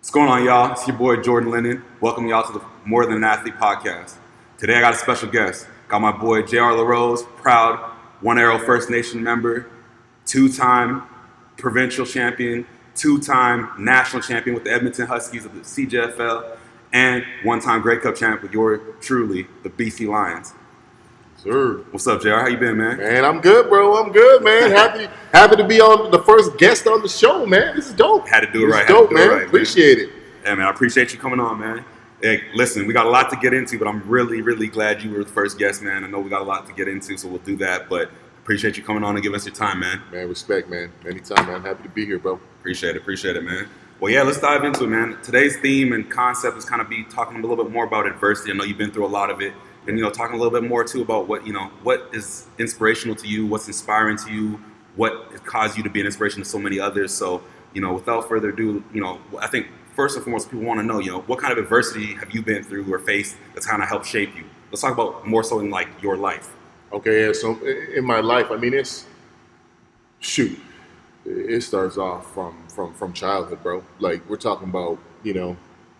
What's going on, y'all? It's your boy Jordan Lennon. Welcome y'all to the More Than an Athlete podcast. Today I got a special guest. Got my boy JR Larose, proud One Arrow First Nation member, two-time provincial champion, two-time national champion with the Edmonton Huskies of the CJFL, and one-time Grey Cup champ with your truly, the BC Lions. Sir. What's up, JR? How you been, man? Man, I'm good, bro. I'm good, man. Happy to be on the first guest on the show, man. This is dope. Had to do it right. Dope, man. Appreciate it. Yeah, man. I appreciate you coming on, man. Hey, listen, we got a lot to get into, but I'm really, really glad you were the first guest, man. I know we got a lot to get into, so we'll do that. But appreciate you coming on and giving us your time, man. Man, respect, man. Anytime, man. Happy to be here, bro. Appreciate it, man. Well, yeah, let's dive into it, man. Today's theme and concept is kind of be talking a little bit more about adversity. I know you've been through a lot of it. And, talking a little bit more, too, about what is inspirational to you, what's inspiring to you, what has caused you to be an inspiration to so many others. So, without further ado, I think first and foremost, people want to know, what kind of adversity have you been through or faced that's kind of helped shape you? Let's talk about more so in, like, your life. Okay, yeah, so in my life, I mean, it starts off from childhood, bro. Like, we're talking about, a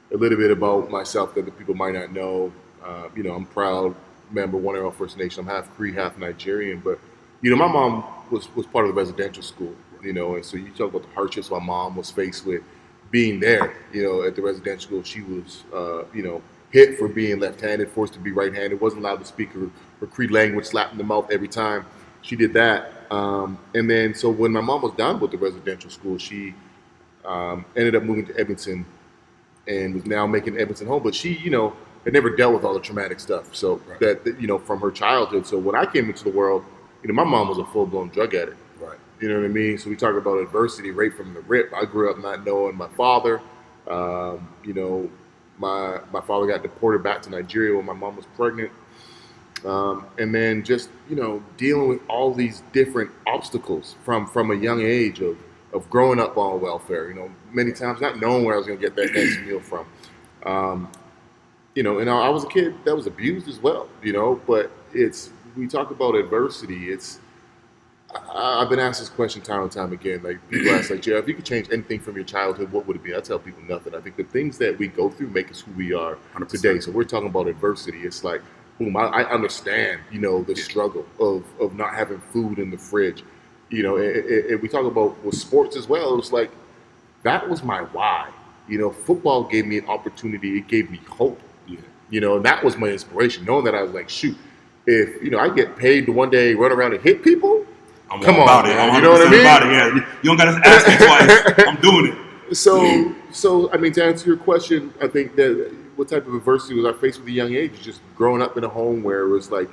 little bit about myself that the people might not know. I'm proud member, One Arrow First Nation. I'm half Cree, half Nigerian. But, my mom was part of the residential school, and so you talk about the hardships my mom was faced with being there, at the residential school. She was, hit for being left-handed, forced to be right-handed, wasn't allowed to speak her Cree language, slapped in the mouth every time she did that. And then, so when my mom was done with the residential school, she ended up moving to Edmonton and was now making Edmonton home. But she, had never dealt with all the traumatic stuff. So right. that from her childhood. So when I came into the world, my mom was a full-blown drug addict. Right. You know what I mean? So we talk about adversity right from the rip. I grew up not knowing my father. My father got deported back to Nigeria when my mom was pregnant. And then just, dealing with all these different obstacles from a young age of growing up on welfare, many times not knowing where I was going to get that next meal from. And I was a kid that was abused as well, but we talk about adversity. I've been asked this question time and time again. Like, people ask, like, Jeff, if you could change anything from your childhood, what would it be? I tell people nothing. I think the things that we go through make us who we are 100%. Today. So we're talking about adversity. It's like, boom, I understand, the struggle of not having food in the fridge. We talk about with sports as well. It was like, that was my why. Football gave me an opportunity. It gave me hope. Yeah. And that was my inspiration, knowing that I was like, shoot, if, I get paid to one day run around and hit people, I'm come all on, about man. it. I'm You know what I mean? about it. Yeah. You don't got to ask me twice. I'm doing it. So I mean, to answer your question, I think that what type of adversity was I faced with a young age? Just growing up in a home where it was like,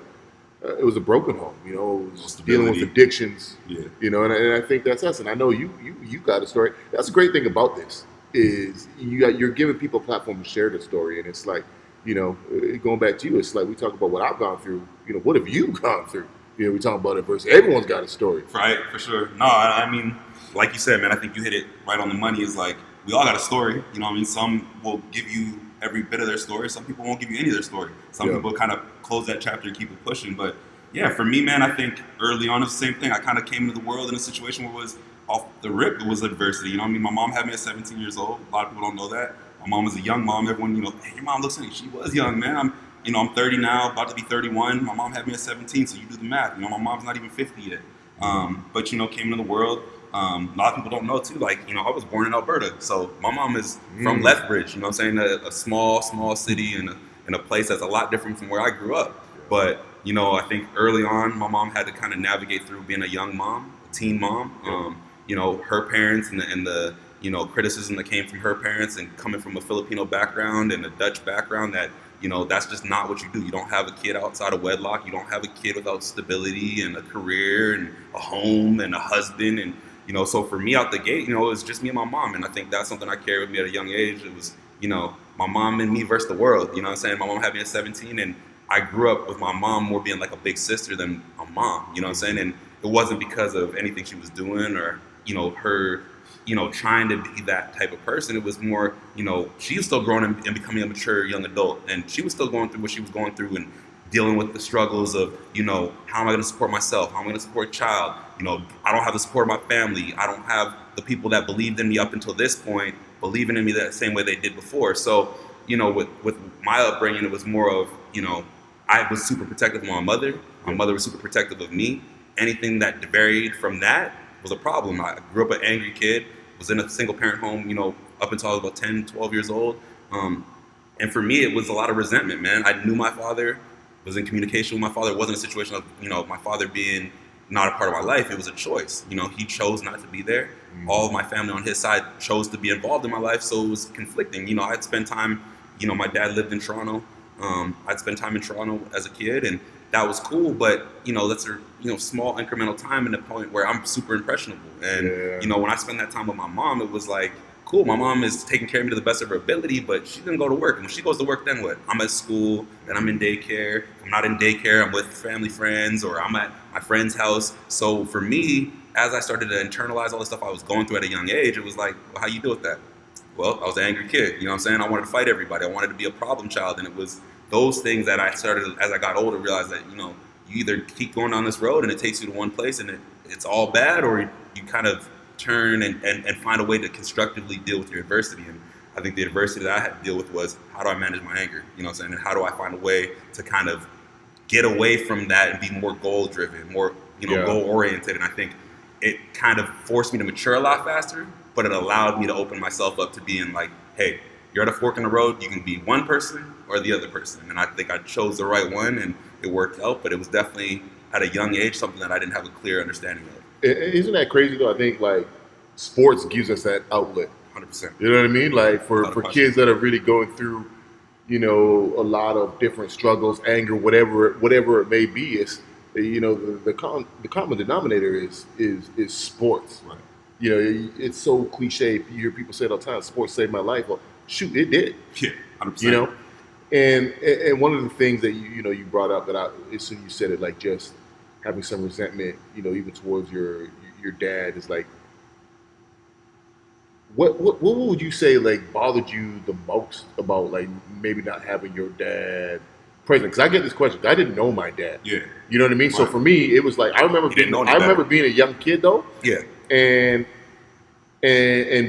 it was a broken home, it was dealing with addictions, and I think that's us. And I know you got a story. That's the great thing about this is you're giving people a platform to share their story. And it's like, going back to you, it's like we talk about what I've gone through. What have you gone through? We talk about adversity. Everyone's got a story. Right, for sure. No, I mean, like you said, man, I think you hit it right on the money. Is like, we all got a story. Some will give you every bit of their story. Some people won't give you any of their story. Some people kind of close that chapter and keep it pushing. But yeah, for me, man, I think early on it's the same thing. I kind of came into the world in a situation where it was off the rip. It was adversity. My mom had me at 17 years old. A lot of people don't know that. My mom was a young mom. Everyone, hey, your mom looks like she was young, man. I'm 30 now, about to be 31. My mom had me at 17, so you do the math. My mom's not even 50 yet. But, came into the world. A lot of people don't know, too. Like, I was born in Alberta. So my mom is from Lethbridge, a small city in a place that's a lot different from where I grew up. But, I think early on, my mom had to kind of navigate through being a young mom, a teen mom. Her parents and the criticism that came from her parents and coming from a Filipino background and a Dutch background that, that's just not what you do. You don't have a kid outside of wedlock. You don't have a kid without stability and a career and a home and a husband. And, so for me out the gate, it was just me and my mom. And I think that's something I carried with me at a young age. It was, my mom and me versus the world. My mom had me at 17 and I grew up with my mom more being like a big sister than a mom, And it wasn't because of anything she was doing or, her trying to be that type of person. It was more, she was still growing and becoming a mature young adult. And she was still going through what she was going through and dealing with the struggles of, how am I going to support myself? How am I going to support a child? I don't have the support of my family. I don't have the people that believed in me up until this point. believing in me that same way they did before. So, with my upbringing, it was more of, I was super protective of my mother. My mother was super protective of me. Anything that varied from that was a problem. I grew up an angry kid, was in a single parent home, up until I was about 10, 12 years old. And for me, it was a lot of resentment, man. I knew my father, was in communication with my father. It wasn't a situation of, my father being not a part of my life. It was a choice. He chose not to be there. All of my family on his side chose to be involved in my life, so it was conflicting. I'd spend time, my dad lived in Toronto. I'd spend time in Toronto as a kid, and that was cool, but, that's a, small incremental time in the point where I'm super impressionable. And, when I spend that time with my mom, it was like, cool, my mom is taking care of me to the best of her ability, but she didn't go to work. And when she goes to work, then what? I'm at school, then I'm in daycare. If I'm not in daycare, I'm with family friends, or I'm at my friend's house. So for me, as I started to internalize all the stuff I was going through at a young age, it was like, well, how you deal with that? Well, I was an angry kid, you know what I'm saying? I wanted to fight everybody. I wanted to be a problem child, and it was those things that I started, as I got older, realized that, you either keep going down this road and it takes you to one place and it's all bad, or you kind of turn and find a way to constructively deal with your adversity. And I think the adversity that I had to deal with was, how do I manage my anger? You know what I'm saying? And how do I find a way to kind of get away from that and be more goal driven, more, goal oriented. And I think it kind of forced me to mature a lot faster, but it allowed me to open myself up to being like, hey, you're at a fork in the road. You can be one person or the other person. And I think I chose the right one, and it worked out. But it was definitely, at a young age, something that I didn't have a clear understanding of. Isn't that crazy though? I think like sports gives us that outlet. 100%. You know what I mean? Like for kids that are really going through, a lot of different struggles, anger, whatever it may be, it's the common denominator is sports. Right. It's so cliche. You hear people say it all the time. Sports saved my life. Well, shoot, it did. Yeah, 100%. And one of the things that you brought up that as soon as you said it, like just having some resentment, even towards your dad, is like, what would you say like bothered you the most about like maybe not having your dad present? Because I get this question. I didn't know my dad. Yeah. You know what I mean? Right. So for me, it was like I remember being a young kid though. Yeah. And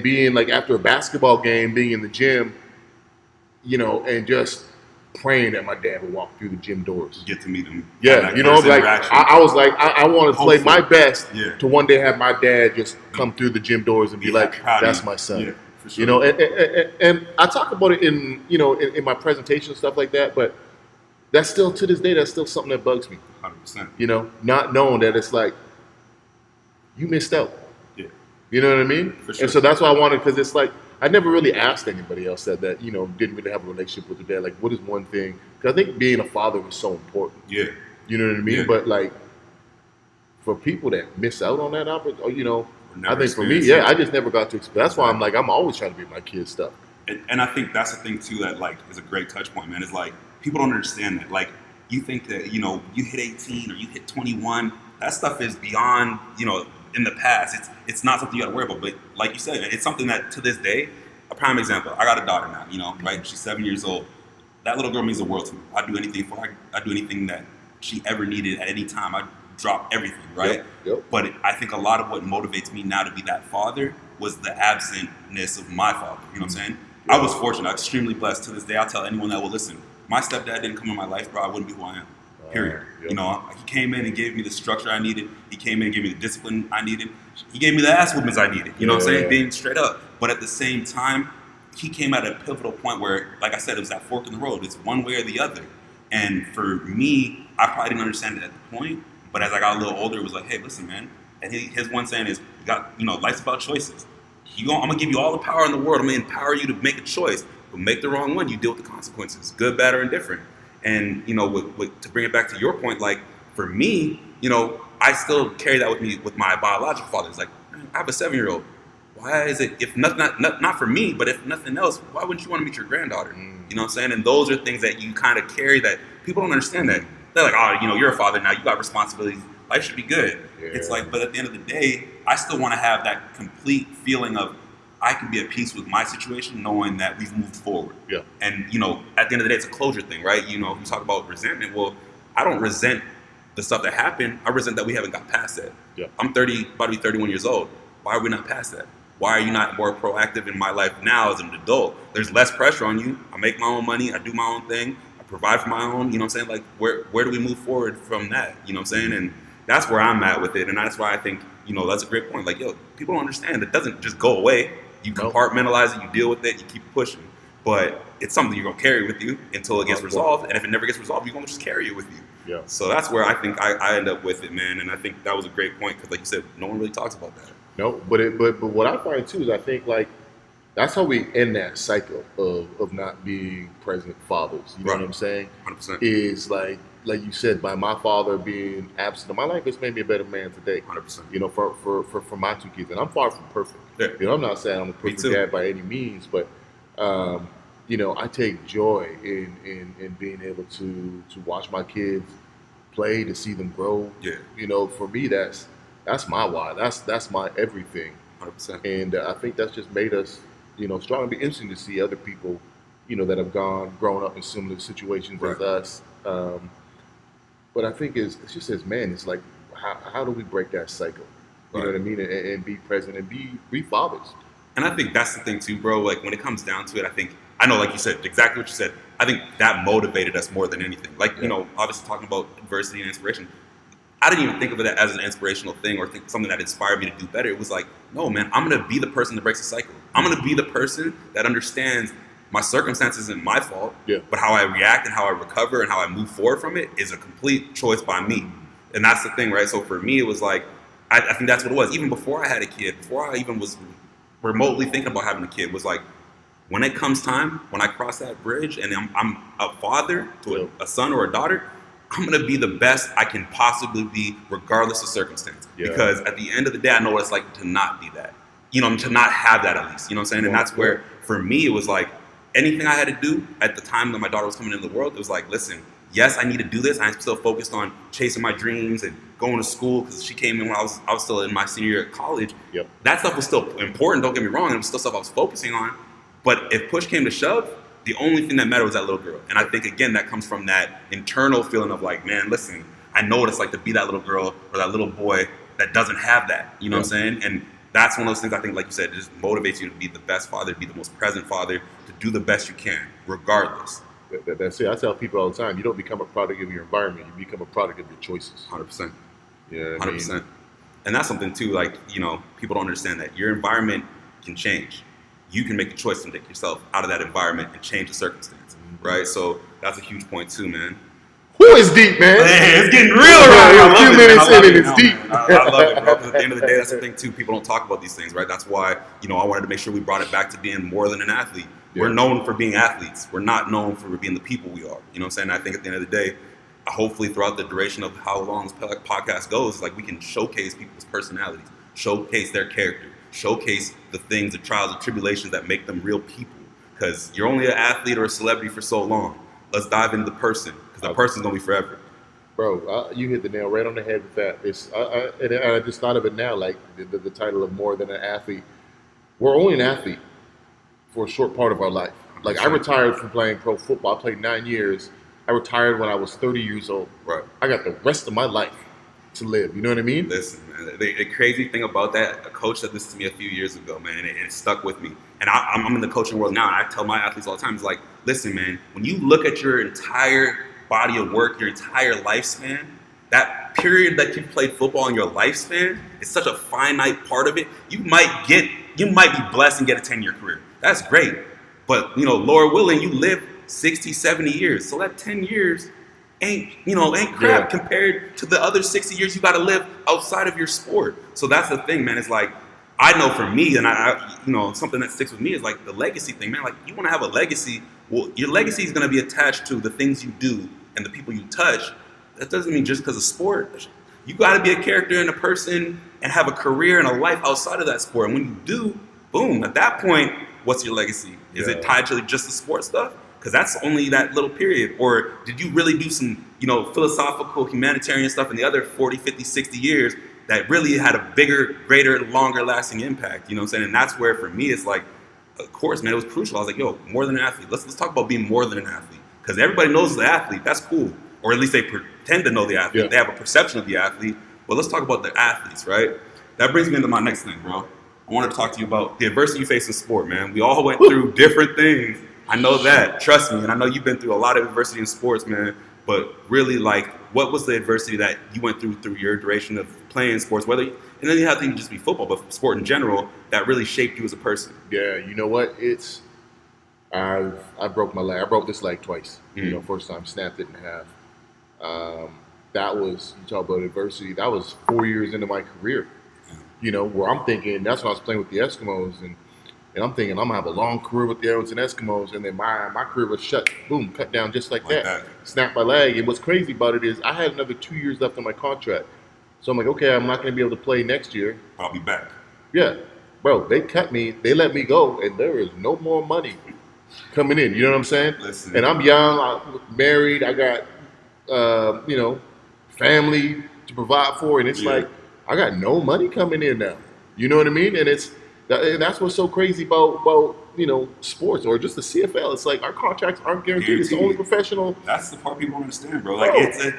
being like after a basketball game, being in the gym, and just praying that my dad would walk through the gym doors. Get to meet him. Yeah, like I was like, I want to play my best to one day have my dad just come through the gym doors and be like, that's my son. Yeah, for sure. And I talk about it in in my presentation and stuff like that, but that's still, to this day, that's still something that bugs me. 100%. Not knowing that it's like, you missed out. Yeah. You know what I mean? For sure. And so that's why I wanted, because it's like, I never really asked anybody else that didn't really have a relationship with their dad. Like, what is one thing? Because I think being a father is so important. Yeah. You know what I mean? Yeah. But like, for people that miss out on that opportunity, I think for me, I just never got to experience. That's why I'm like, I'm always trying to be my kid's stuff. And I think that's the thing too that like is a great touch point, man. Is like people don't understand that. Like you think that you hit 18 or you hit 21, that stuff is beyond in the past. It's not something you got to worry about. But like you said, it's something that to this day, a prime example. I got a daughter now, right? She's 7 years old. That little girl means the world to me. I'd do anything for her. I'd do anything that she ever needed at any time. I'd drop everything, right? Yep. But I think a lot of what motivates me now to be that father was the absentness of my father. You know what I'm saying? I was fortunate. I'm extremely blessed. To this day, I'll tell anyone that will listen. My stepdad didn't come in my life, bro. I wouldn't be who I am. Period. Yep. He came in and gave me the structure I needed. He came in and gave me the discipline I needed. He gave me the ass whoopings I needed. You know what I'm saying? Being straight up. But at the same time, he came at a pivotal point where, like I said, it was that fork in the road. It's one way or the other. And for me, I probably didn't understand it at the point. But as I got a little older, it was like, hey, listen, man. And his one saying is, you got, life's about choices. I'm going to give you all the power in the world. I'm going to empower you to make a choice. But make the wrong one, you deal with the consequences, good, bad, or indifferent. And, to bring it back to your point, like, for me, I still carry that with me with my biological father. It's like, I have a 7-year-old. Why is it, if not for me, but if nothing else, why wouldn't you want to meet your granddaughter? You know what I'm saying? And those are things that you kind of carry that people don't understand that. They're like, oh, you're a father now, you got responsibilities. Life should be good. Yeah. It's like, but at the end of the day, I still want to have that complete feeling of I can be at peace with my situation, knowing that we've moved forward. Yeah. And, at the end of the day, it's a closure thing, right? You talk about resentment. Well, I don't resent the stuff that happened. I resent that we haven't got past that. Yeah. I'm about to be 31 years old. Why are we not past that? Why are you not more proactive in my life now as an adult? There's less pressure on you. I make my own money. I do my own thing. I provide for my own. You know what I'm saying? Like, where do we move forward from that? You know what I'm saying? And that's where I'm at with it. And that's why I think, that's a great point. Like, yo, people don't understand. It doesn't just go away. You compartmentalize it. You deal with it. You keep pushing. But it's something you're going to carry with you until it gets resolved. And if it never gets resolved, you're going to just carry it with you. Yeah. So that's where I think I end up with it, man. And I think that was a great point because, like you said, no one really talks about that. No, but what I find too is I think like that's how we end that cycle of not being present fathers. You know what I'm saying? 100%. Is like you said, by my father being absent in my life, it's made me a better man today. 100%. For my two kids, and I'm far from perfect. Yeah. I'm not saying I'm a perfect dad by any means, but I take joy in being able to watch my kids play, to see them grow. Yeah. For me, that's my why. That's my everything. 100%. And I think that's just made us, strong. It'd be interesting to see other people, that have grown up in similar situations as us. But I think it's just as men, it's like, how do we break that cycle? You know what I mean? And be present and be fathers. And I think that's the thing too, bro. Like when it comes down to it, I know, like you said, exactly what you said. I think that motivated us more than anything. Like, obviously talking about adversity and inspiration, I didn't even think of it as an inspirational thing or think something that inspired me to do better. It was like, no, man, I'm going to be the person that breaks the cycle. I'm going to be the person that understands my circumstances isn't my fault, but how I react and how I recover and how I move forward from it is a complete choice by me. And that's the thing, right? So for me, it was like, I think that's what it was. Even before I had a kid, before I even was remotely thinking about having a kid, was like, when it comes time, when I cross that bridge and I'm a father to a son or a daughter, I'm going to be the best I can possibly be regardless of circumstance. Because at the end of the day, I know what it's like to not be that. To not have that at least. You know what I'm saying? And that's where, for me, it was like, anything I had to do at the time that my daughter was coming into the world, it was like, listen, yes, I need to do this. I'm still focused on chasing my dreams and going to school because she came in when I was still in my senior year at college. That stuff was still important, don't get me wrong. It was still stuff I was focusing on. But if push came to shove, the only thing that mattered was that little girl. And I think, again, that comes from that internal feeling of like, man, listen, I know what it's like to be that little girl or that little boy that doesn't have that. You know what I'm saying? And that's one of those things I think, like you said, it just motivates you to be the best father, to be the most present father, to do the best you can, regardless. That's it. I tell people all the time, you don't become a product of your environment, you become a product of your choices. 100%. Yeah, 100%. And that's something too, like, people don't understand that your environment can change. You can make a choice to take yourself out of that environment and change the circumstance, right? So that's a huge point too, man. Who is deep, man? It's getting real around here. A few minutes in and it's deep. I love it, bro. Because at the end of the day, that's the thing too. People don't talk about these things, right? That's why, I wanted to make sure we brought it back to being more than an athlete. We're known for being athletes. We're not known for being the people we are. You know what I'm saying? I think at the end of the day, hopefully throughout the duration of how long this podcast goes, like we can showcase people's personalities, showcase their character, showcase the things, the trials and tribulations that make them real people. Because you're only an athlete or a celebrity for so long. Let's dive into the person, because the person's going to be forever. Bro, you hit the nail right on the head with that. And I just thought of it now, like the title of More Than an Athlete. We're only an athlete for a short part of our life. Like, I retired from playing pro football. I played 9 years. I retired when I was 30 years old. Right. I got the rest of my life to live. You know what I mean? Listen, man, the crazy thing about that, a coach said this to me a few years ago, man, and it stuck with me. And I'm in the coaching world now, and I tell my athletes all the time, it's like, listen, man, when you look at your entire body of work, your entire lifespan, that period that you played football in your lifespan is such a finite part of it. You might be blessed and get a 10-year career. That's great. But, Lord willing, you live 60, 70 years. So that 10 years ain't crap compared to the other 60 years you got to live outside of your sport. So that's the thing, man. It's like, I know for me, and I something that sticks with me is like the legacy thing, man. Like, you want to have a legacy. Well, your legacy is going to be attached to the things you do and the people you touch. That doesn't mean just because of sport. You got to be a character and a person and have a career and a life outside of that sport. And when you do, boom, at that point, what's your legacy? Is it tied to just the sport stuff? Because that's only that little period. Or did you really do some, philosophical, humanitarian stuff in the other 40, 50, 60 years that really had a bigger, greater, longer lasting impact? You know what I'm saying? And that's where, for me, it's like, of course, man, it was crucial. I was like, yo, more than an athlete. Let's talk about being more than an athlete. Because everybody knows the athlete. That's cool. Or at least they pretend to know the athlete. They have a perception of the athlete. But let's talk about the athletes, right? That brings me into my next thing, bro. I wanted to talk to you about the adversity you face in sport, man. We all went through different things. I know that, trust me, and I know you've been through a lot of adversity in sports, man. But really, like, what was the adversity that you went through your duration of playing sports? Whether, and then you have to just be football, but sport in general, that really shaped you as a person. Yeah, you know what? I broke my leg. I broke this leg twice. First time, snapped it in half. That was, you talk about adversity, that was 4 years into my career. Where I'm thinking, that's when I was playing with the Eskimos, and I'm thinking I'm going to have a long career with the Edmonton Eskimos, and then my career was shut, boom, cut down just like that. Snapped my leg. And what's crazy about it is I had another 2 years left on my contract. So I'm like, okay, I'm not going to be able to play next year. I'll be back. Yeah. Bro, they cut me, they let me go, and there is no more money coming in. You know what I'm saying? Listen. And I'm young, I'm married, I got, family to provide for, and it's like, I got no money coming in now. You know what I mean? And that's what's so crazy about sports or just the CFL. It's like our contracts aren't guaranteed. It's the only professional. That's the part people don't understand, bro. Like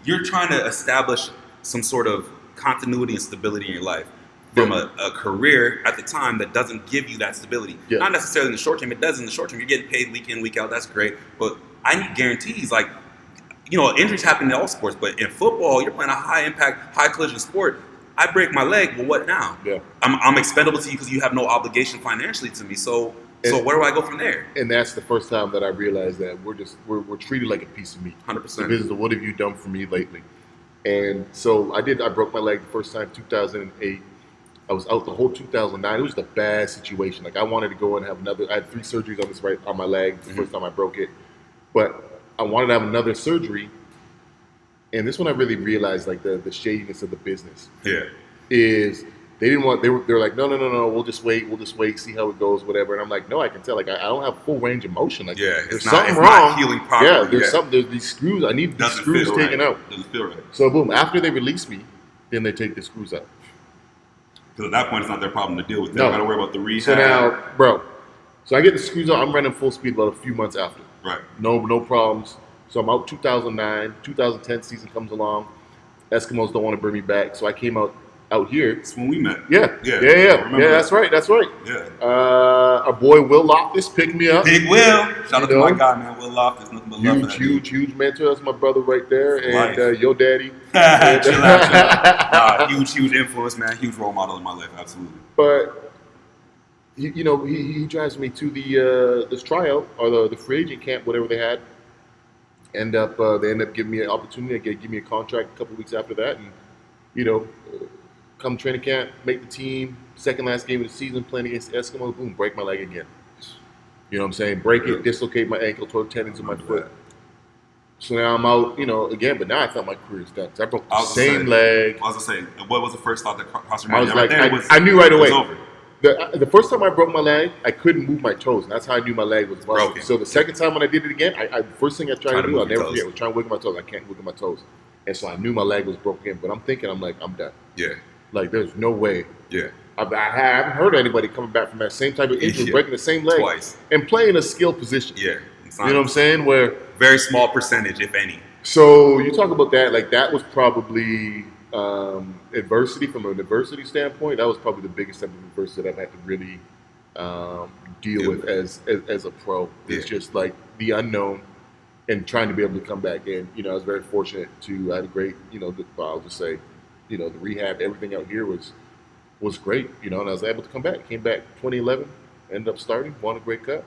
you're trying to establish some sort of continuity and stability in your life from a career at the time that doesn't give you that stability. Yeah. Not necessarily in the short term. It does in the short term. You're getting paid week in, week out. That's great. But I need guarantees. Like, injuries happen in all sports, but in football, you're playing a high impact, high collision sport. I break my leg, well, what now? Yeah. I'm expendable to you because you have no obligation financially to me. So where do I go from there? And that's the first time that I realized that we're treated like a piece of meat. 100%. The business of what have you done for me lately? And so I broke my leg the first time, 2008. I was out the whole 2009. It was the bad situation. Like I wanted to go and have I had 3 surgeries on my leg the first time I broke it. But I wanted to have another surgery. And this one I really realized like the shadiness of the business. Yeah. Is they didn't want, they were like, no, we'll just wait, see how it goes, whatever. And I'm like, no, I can tell, like I don't have full range of motion. Like there's something wrong. Not healing properly. Yeah, there's these screws, I need these screws taken out. Doesn't feel right. So boom, after they release me, then they take the screws out. Because at that point it's not their problem to deal with. They don't gotta worry about the rehab. So now, bro, so I get the screws out, I'm running full speed about a few months after. Right. No problems. So I'm out 2009, 2010 season comes along. Eskimos don't want to bring me back, so I came out here. That's when we met. Yeah. That's right. Yeah. Our boy Will Loftus picked me up. Big Will. Shout out to my guy, man. Will Loftus. Nothing but love for that huge mentor. That's my brother right there, and your daddy. Chill out. Huge influence, man. Huge role model in my life. Absolutely. But he drives me to the this tryout or the free agent camp, whatever they had. They end up giving me an opportunity. They give me a contract a couple of weeks after that, and come training camp, make the team. Second last game of the season, playing against the Eskimos, boom, break my leg again. You know what I'm saying? Break it, dislocate my ankle, tore tendons in my foot. So now I'm out, again. But now I thought my career's done. I broke the same leg. I was gonna say, what was the first thought that crossed your mind? I was I knew right away. It was over. The first time I broke my leg, I couldn't move my toes, and that's how I knew my leg was broken. So the second time when I did it again, the first thing I tried to do, I'll never forget, was trying to wiggle my toes. I can't wiggle my toes. And so I knew my leg was broken, but I'm thinking, I'm done. Yeah. Like, there's no way. Yeah. I haven't heard of anybody coming back from that same type of injury, breaking the same leg. Twice. And playing a skill position. Yeah. You know what I'm saying? Where very small percentage, if any. So you talk about that, like that was probably adversity from an adversity standpoint. That was probably the biggest type of adversity that I've had to really deal with as a pro. It's just like the unknown and trying to be able to come back in. I was very fortunate to have a great, I'll just say, the rehab, everything out here was great, and I was able to come back. Came back 2011, ended up starting, won a Grey Cup,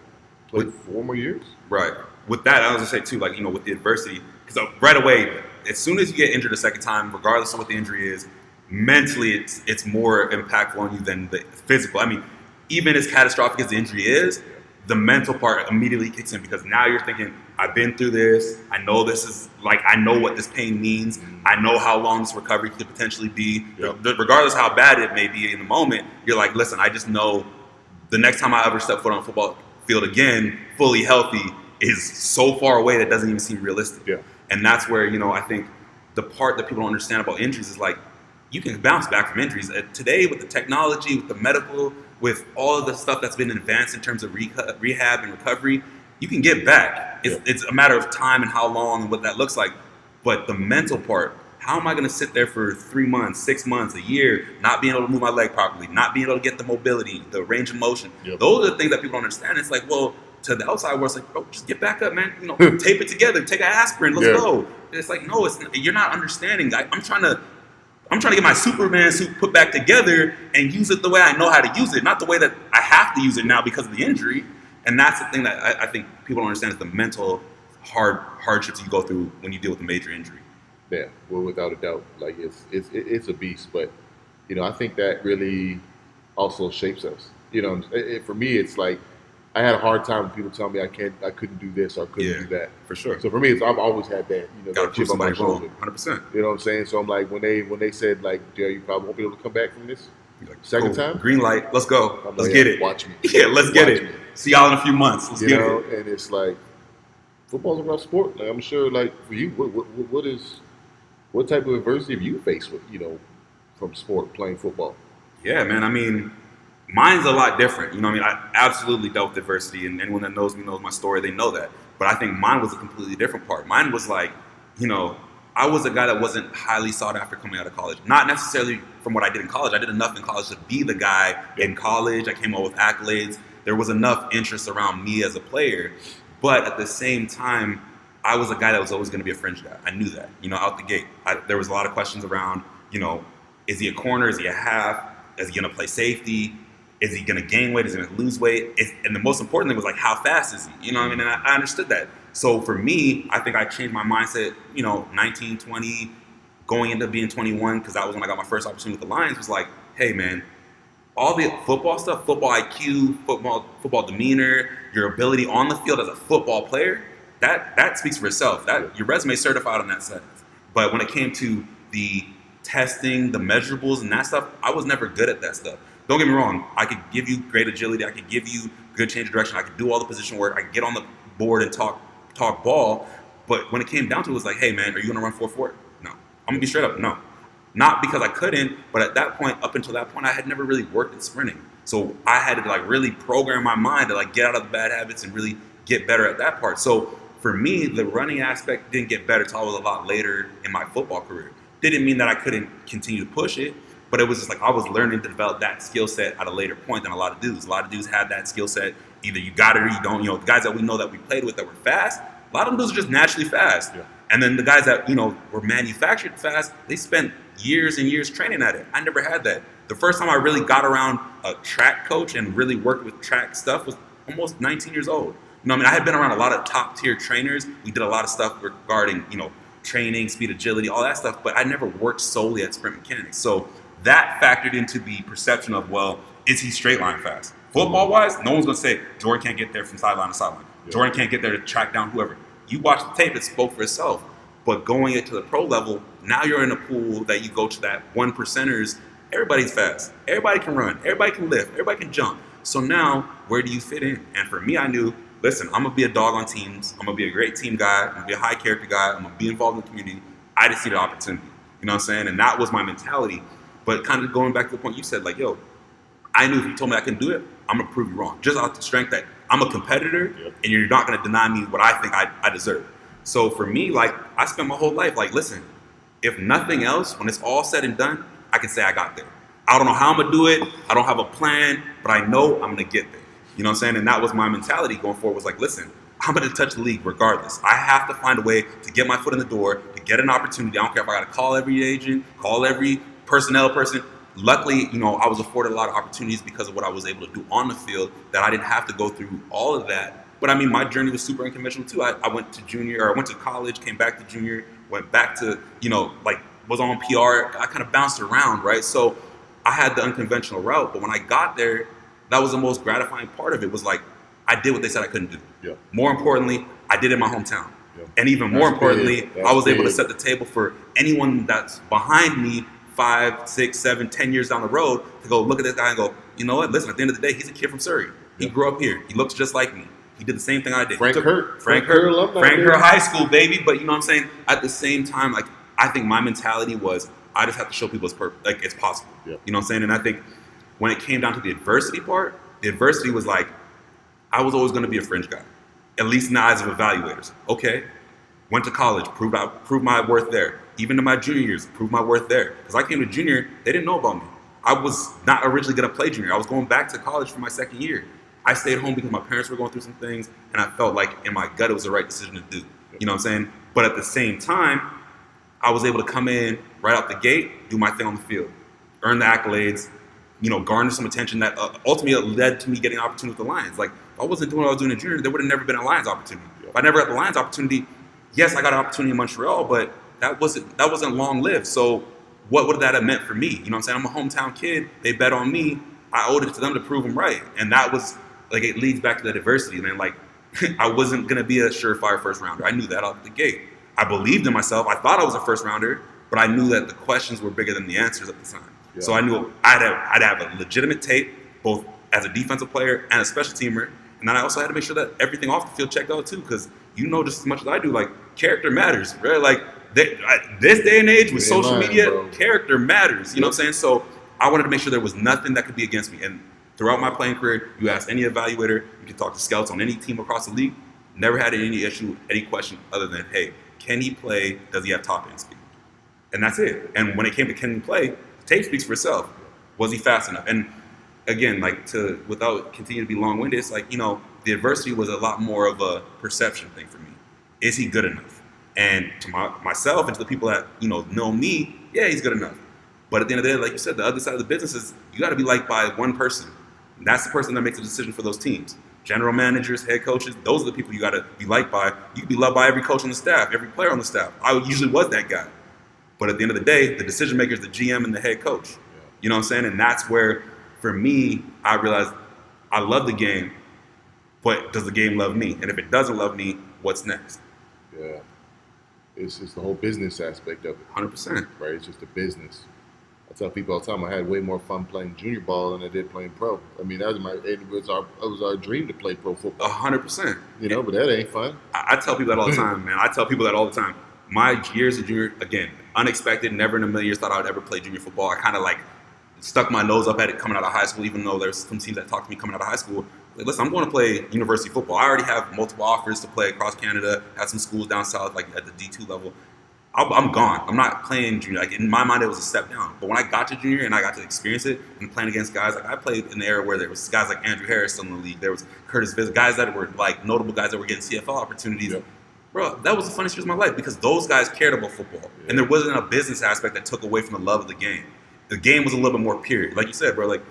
played 4 more years. Right. With that, I was going to say too, like, with the adversity, because right away, as soon as you get injured a second time, regardless of what the injury is, mentally it's more impactful on you than the physical. I mean, even as catastrophic as the injury is, the mental part immediately kicks in because now you're thinking, I've been through this. I know this is I know what this pain means. I know how long this recovery could potentially be. Yep. Regardless how bad it may be in the moment, you're like, listen, I just know the next time I ever step foot on a football field again, fully healthy, is so far away that doesn't even seem realistic. Yeah. And that's where, I think the part that people don't understand about injuries is like, you can bounce back from injuries. Today, with the technology, with the medical, with all of the stuff that's been advanced in terms of rehab and recovery, you can get back. It's a matter of time and how long and what that looks like. But the mental part how am I going to sit there for 3 months, 6 months, a year, not being able to move my leg properly, not being able to get the mobility, the range of motion? Yep. Those are the things that people don't understand. It's like, well, to the outside world, it's like, bro, just get back up, man. Tape it together, take an aspirin, let's go. It's like, no, you're not understanding. I'm trying to get my Superman suit put back together and use it the way I know how to use it, not the way that I have to use it now because of the injury. And that's the thing that I think people don't understand is the mental hardships you go through when you deal with a major injury. Yeah, well, without a doubt, like it's a beast. But I think that really also shapes us. For me, it's like I had a hard time when people tell me I couldn't do this or couldn't do that. For sure. So for me, I've always had that, that chip on my shoulder. 100%. You know what I'm saying? So I'm like, when they said like, "JR, you probably won't be able to come back from this second time." Green light, let's go. Let's get it. Watch me. Yeah, let's get it. See y'all in a few months. Let's get it. And it's like, football's a rough sport. Like, I'm sure, like for you, what type of adversity have you faced with, from sport playing football? Yeah, man. I mean, mine's a lot different. I absolutely dealt with adversity, and anyone that knows me knows my story. They know that. But I think mine was a completely different part. Mine was like, I was a guy that wasn't highly sought after coming out of college. Not necessarily from what I did in college. I did enough in college to be the guy in college. I came out with accolades. There was enough interest around me as a player. But at the same time, I was a guy that was always going to be a fringe guy. I knew that, out the gate. There was a lot of questions around, is he a corner? Is he a half? Is he going to play safety? Is he going to gain weight? Is he going to lose weight? And the most important thing was like, how fast is he? And I understood that. So for me, I think I changed my mindset, 19, 20, going into being 21, because that was when I got my first opportunity with the Lions, was like, hey, man, all the football stuff, football IQ, football demeanor, your ability on the field as a football player, that speaks for itself. Your resume is certified on that sentence. But when it came to the testing, the measurables and that stuff, I was never good at that stuff. Don't get me wrong. I could give you great agility. I could give you good change of direction. I could do all the position work. I could get on the board and talk ball. But when it came down to it, it was like, hey, man, are you going to run 4.4? No. I'm going to be straight up, no. Not because I couldn't, but at that point, up until that point, I had never really worked at sprinting. So I had to really program my mind to get out of the bad habits and really get better at that part. So for me, the running aspect didn't get better until I was a lot later in my football career. Didn't mean that I couldn't continue to push it, but it was just I was learning to develop that skill set at a later point than a lot of dudes. A lot of dudes have that skill set. Either you got it or you don't. The guys that we know that we played with that were fast, a lot of them dudes are just naturally fast. Yeah. And then the guys that, were manufactured fast, they spent years and years training at it. I never had that. The first time I really got around a track coach and really worked with track stuff was almost 19 years old. I had been around a lot of top tier trainers. We did a lot of stuff regarding, training, speed, agility, all that stuff, but I never worked solely at sprint mechanics. So that factored into the perception of, well, is he straight line fast? Football wise, no one's going to say Jordan can't get there from sideline to sideline. Yeah. Jordan can't get there to track down whoever. You watch the tape, it spoke for itself. But going into the pro level, now you're in a pool that you go to that 1%ers. Everybody's fast. Everybody can run. Everybody can lift. Everybody can jump. So now, where do you fit in? And for me, I knew, listen, I'm going to be a dog on teams. I'm going to be a great team guy. I'm going to be a high character guy. I'm going to be involved in the community. I just need an opportunity. You know what I'm saying? And that was my mentality. But kind of going back to the point you said, yo, I knew if you told me I couldn't do it, I'm going to prove you wrong. Just out the strength that I'm a competitor, and you're not going to deny me what I think I deserve. So for me, I spent my whole life listen, if nothing else, when it's all said and done, I can say I got there. I don't know how I'm going to do it. I don't have a plan, but I know I'm going to get there. You know what I'm saying? And that was my mentality going forward, was listen, I'm going to touch the league regardless. I have to find a way to get my foot in the door, to get an opportunity. I don't care if I got to call every agent, call every personnel person. Luckily, I was afforded a lot of opportunities because of what I was able to do on the field, that I didn't have to go through all of that. But I mean, my journey was super unconventional too. I went to college, came back to junior, went back to, was on PR. I kind of bounced around, right? So I had the unconventional route. But when I got there, that was the most gratifying part of it, was I did what they said I couldn't do. Yeah. More importantly, I did it in my hometown. Yeah. And even more importantly, I was able to set the table for anyone that's behind me 5, 6, 7, 10 years down the road to go look at this guy and go, you know what, listen, at the end of the day, he's a kid from Surrey. He grew up here. He looks just like me. He did the same thing I did. Frank Hurt High School, baby. But you know what I'm saying? At the same time, I think my mentality was, I just have to show people it's possible. Yeah. You know what I'm saying? And I think when it came down to the adversity part, the adversity was I was always going to be a fringe guy, at least in the eyes of evaluators. Okay, went to college, proved my worth there. even to my junior years, prove my worth there. Because I came to junior, they didn't know about me. I was not originally going to play junior. I was going back to college for my second year. I stayed home because my parents were going through some things, and I felt like in my gut it was the right decision to do. You know what I'm saying? But at the same time, I was able to come in right out the gate, do my thing on the field, earn the accolades, garner some attention that ultimately led to me getting an opportunity with the Lions. Like, if I wasn't doing what I was doing in junior, there would have never been a Lions opportunity. If I never got the Lions opportunity, yes, I got an opportunity in Montreal, but that wasn't long-lived. So what would that have meant for me? You know what I'm saying? I'm a hometown kid. They bet on me. I owed it to them to prove them right. And that was, like, it leads back to the diversity, man. Like, I wasn't going to be a surefire first-rounder. I knew that out the gate. I believed in myself. I thought I was a first-rounder, but I knew that the questions were bigger than the answers at the time. Yeah. So I knew I'd have a legitimate tape, both as a defensive player and a special teamer. And then I also had to make sure that everything off the field checked out, too, because just as much as I do, like, character matters, right? Like, this day and age with social media, character matters. You know what I'm saying? So I wanted to make sure there was nothing that could be against me. And throughout my playing career, you ask any evaluator, you can talk to scouts on any team across the league, never had any issue, any question other than, hey, can he play? Does he have top end speed? And that's it. And when it came to can he play, the tape speaks for itself. Was he fast enough? And again, without continuing to be long-winded, it's like, the adversity was a lot more of a perception thing for me. Is he good enough? And to myself and to the people that, know me, yeah, he's good enough. But at the end of the day, like you said, the other side of the business is you got to be liked by one person. And that's the person that makes the decision for those teams. General managers, head coaches, those are the people you got to be liked by. You can be loved by every coach on the staff, every player on the staff. I usually was that guy. But at the end of the day, the decision maker is the GM and the head coach. Yeah. You know what I'm saying? And that's where, for me, I realized I love the game, but does the game love me? And if it doesn't love me, what's next? Yeah. It's just the whole business aspect of it. 100%. Right? It's just a business. I tell people all the time I had way more fun playing junior ball than I did playing pro. I mean, it was our dream to play pro football. 100%. But that ain't fun. I tell people that all the time, man. I tell people that all the time. My years of junior, again, unexpected, never in a million years thought I would ever play junior football. I kind of stuck my nose up at it coming out of high school, even though there's some teams that talked to me coming out of high school. Like, listen, I'm going to play university football. I already have multiple offers to play across Canada, had some schools down south, like at the D2 level. I'm gone. I'm not playing junior. Like, in my mind, it was a step down. But when I got to junior and I got to experience it and playing against guys, like I played in the era where there was guys like Andrew Harris still in the league. There was Curtis Viz, guys that were like notable guys that were getting CFL opportunities. Yep. Bro, that was the funniest years of my life because those guys cared about football. Yeah. And there wasn't a business aspect that took away from the love of the game. The game was a little bit more pure. Like you said, bro, like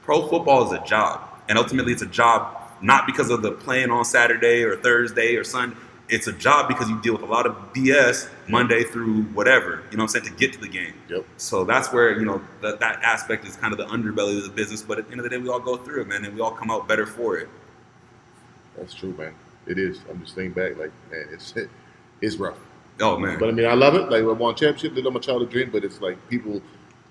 pro football is a job. And ultimately it's a job not because of the playing on Saturday or Thursday or Sunday. It's a job because you deal with a lot of BS Monday through whatever, you know what I'm saying, to get to the game. Yep. So that's where, that aspect is kind of the underbelly of the business. But at the end of the day, we all go through it, man, and we all come out better for it. That's true, man. It is. I'm just thinking back, like, man, it's rough. Oh, man. But, I mean, I love it. Like, I won championship, live my childhood dream, but it's like people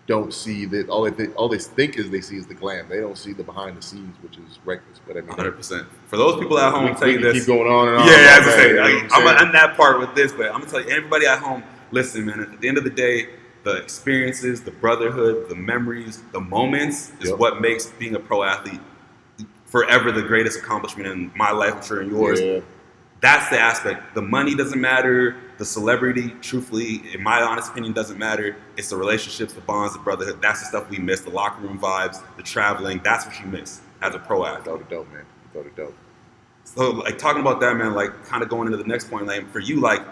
don't see that. All they think is they see is the glam. They don't see the behind the scenes, which is reckless. But I mean, 100%. For those people at home, I'll tell you this. Keep going on and on. Yeah, as I say, I'm on that part with this, but I'm gonna tell you, everybody at home, listen, man. At the end of the day, the experiences, the brotherhood, the memories, the moments is what makes being a pro athlete forever the greatest accomplishment in my life. I'm sure in yours. Yeah. That's the aspect. The money doesn't matter. The celebrity, truthfully, in my honest opinion, doesn't matter. It's the relationships, the bonds, the brotherhood. That's the stuff we miss. The locker room vibes, the traveling. That's what you miss as a pro athlete. Without a doubt, man. Without a doubt. So, like, talking about that, man, like, kind of going into the next point, like, for you, like,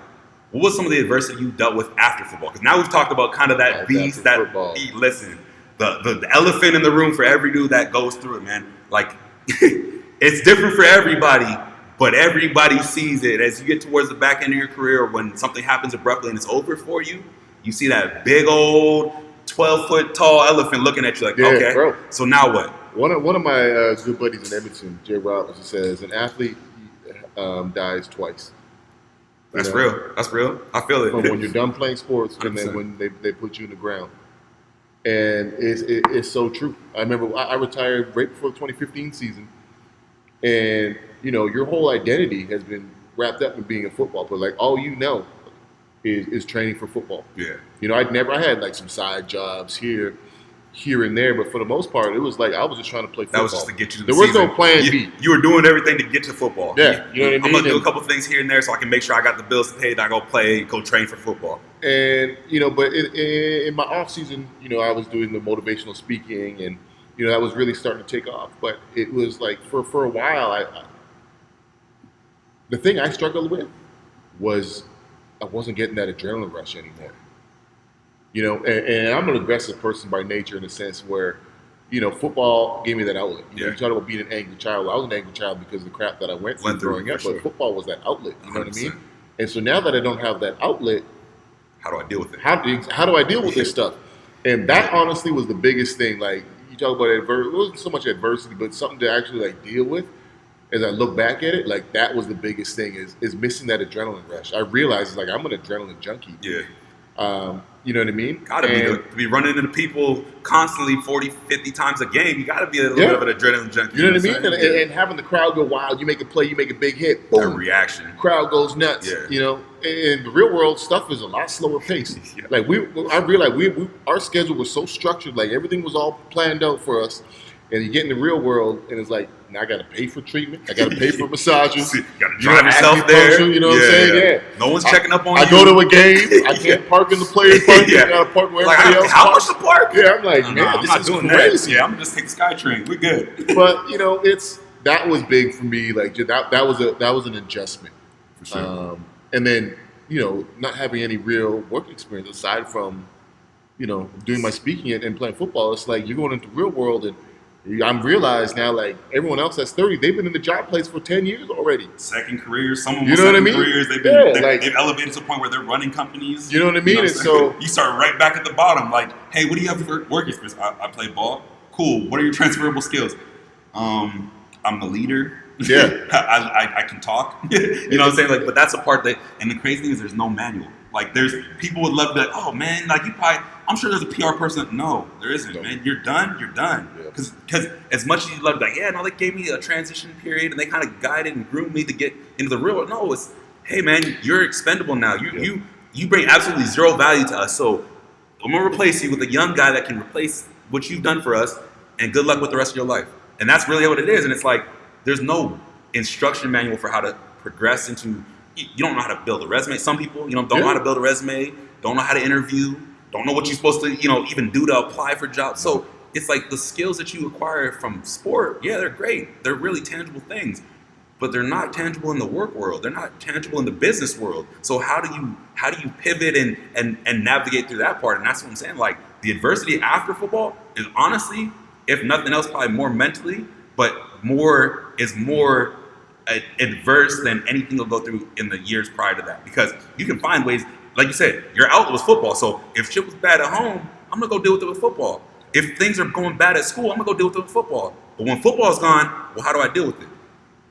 what was some of the adversity you dealt with after football? Because now we've talked about kind of that beast, that listen, the elephant in the room for every dude that goes through it, man. Like, it's different for everybody. But everybody sees it as you get towards the back end of your career, when something happens abruptly and it's over for you. You see that big old 12-foot tall elephant looking at you like, okay, bro. So now what? One of my good buddies in Edmonton, JR Larose, says an athlete dies twice. That's real. That's real. I feel it. From when you're done playing sports 100%. And then when they put you in the ground. And it's so true. I remember I retired right before the 2015 season. And your whole identity has been wrapped up in being a football player. Like, all you know is training for football. Yeah. I had like some side jobs here here and there, but for the most part, it was like I was just trying to play football. That was just to get you to the There was season. no plan B. You were doing everything to get to football. Yeah, you know what I mean? I'm going to do a couple things here and there so I can make sure I got the bills paid and I go play, go train for football. And, but in my off season, I was doing the motivational speaking, and, that was really starting to take off. But it was like for a while, the thing I struggled with was I wasn't getting that adrenaline rush anymore. And I'm an aggressive person by nature in the sense where, football gave me that outlet. You talk about being an angry child. I was an angry child because of the crap that I went through growing up, but football was that outlet. You know 100%. What I mean? And so now that I don't have that outlet, how do I deal with it? How do I deal with this stuff? And that honestly was the biggest thing. Like, you talk about adversity, it wasn't so much adversity, but something to actually like deal with. As I look back at it, like that was the biggest thing is missing that adrenaline rush. I realized like I'm an adrenaline junkie. Yeah. You know what I mean? Gotta be running into people constantly 40, 50 times a game. You gotta be a little bit of an adrenaline junkie. You know what I mean? And having the crowd go wild, you make a play, you make a big hit, boom. That reaction. Crowd goes nuts. Yeah. In the real world, stuff is a lot slower paced. Yeah. Like I realized our schedule was so structured, like everything was all planned out for us. And you get in the real world, and it's like, now I got to pay for treatment. I got to pay for massages. You got to drive yourself there. You know what I'm saying? Yeah. No one's checking up on you. I go to a game. I can't park in the players' park. I got to park where everybody else how much to park? Yeah, I'm like, man, this is crazy. Yeah, I'm just take the SkyTrain. We're good. But that was big for me. Like that was an adjustment. For sure. And then not having any real work experience aside from doing my speaking and playing football. It's like you're going into the real world and. I'm realized now, like everyone else that's 30, they've been in the job place for 10 years already. Second careers, some of them you know what I mean? Careers, they've elevated to the point where they're running companies. You know what I mean? And so you start right back at the bottom, like, hey, what do you have for work experience? I play ball. Cool. What are your transferable skills? I'm a leader. Yeah. I can talk. You know what I'm saying? Like, but that's a part that, and the crazy thing is there's no manual. Like there's people would love to be like, oh man, like you probably, I'm sure there's a PR person. No, there isn't, man. You're done. Because as much as you love, like, yeah, no, they gave me a transition period and they kind of guided and groomed me to get into the real world. No, it's, hey man, you're expendable now. You bring absolutely zero value to us. So I'm gonna replace you with a young guy that can replace what you've done for us, and good luck with the rest of your life. And that's really what it is. And it's like there's no instruction manual for how to progress into. You don't know how to build a resume. Some people, don't know how to build a resume, don't know how to interview, don't know what you're supposed to, even do to apply for jobs. So it's like the skills that you acquire from sport, yeah, they're great. They're really tangible things, but they're not tangible in the work world. They're not tangible in the business world. So how do you pivot and navigate through that part? And that's what I'm saying. Like the adversity after football is honestly, if nothing else, probably more mentally, but more adverse than anything you'll go through in the years prior to that, because you can find ways, like you said, your outlet was football. So if shit was bad at home, I'm gonna go deal with it with football. If things are going bad at school, I'm gonna go deal with it with football. But when football's gone, well, how do I deal with it?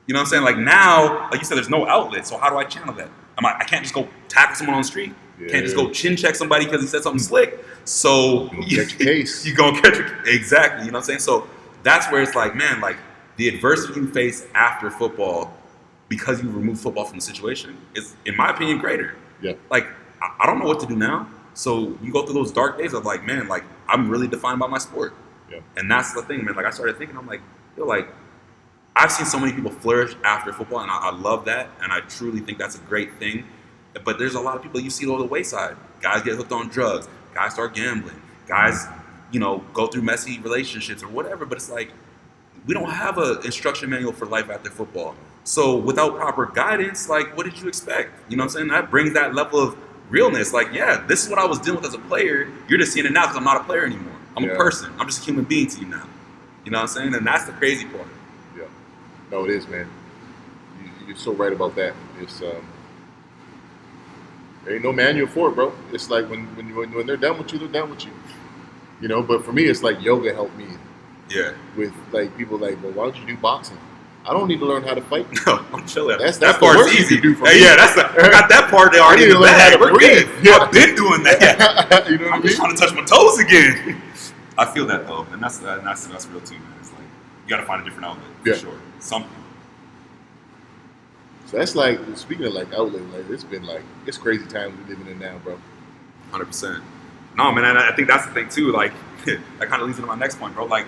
You know what I'm saying? Like now, like you said, there's no outlet. So how do I channel that? I can't just go tackle someone on the street. Can't just go chin check somebody because he said something slick. So you catch your case. You gonna catch your exactly. You know what I'm saying? So that's where it's like, man, like. The adversity you face after football, because you remove football from the situation, is, in my opinion, greater. Yeah. Like, I don't know what to do now. So you go through those dark days of like, man, like I'm really defined by my sport. Yeah. And that's the thing, man. Like I started thinking, I'm like, I've seen so many people flourish after football, and I love that, and I truly think that's a great thing. But there's a lot of people you see on the wayside. Guys get hooked on drugs. Guys start gambling. Guys, go through messy relationships or whatever. But it's like, we don't have an instruction manual for life after football. So without proper guidance, like, what did you expect? You know what I'm saying? That brings that level of realness. Like, yeah, this is what I was dealing with as a player. You're just seeing it now because I'm not a player anymore. I'm a person. I'm just a human being to you now. You know what I'm saying? And that's the crazy part. Yeah. No, it is, man. You're so right about that. It's there ain't no manual for it, bro. It's like when they're done with you, they're done with you. But for me, it's like yoga helped me. Yeah. With like people like, well, why don't you do boxing? I don't need to learn how to fight. No, I'm chilling. That part's easy to do for me. Yeah, I got that part there already in the bag. We're good. Yeah. I've been doing that. You know what I mean? I'm just trying to touch my toes again. I feel that though, and that's real too, man. It's like you got to find a different outlet for sure. Something. So that's like, speaking of like outlet, like it's been like, it's crazy times we're living in now, bro. 100%. No, man, and I think that's the thing too. Like, that kind of leads into my next point, bro. Like,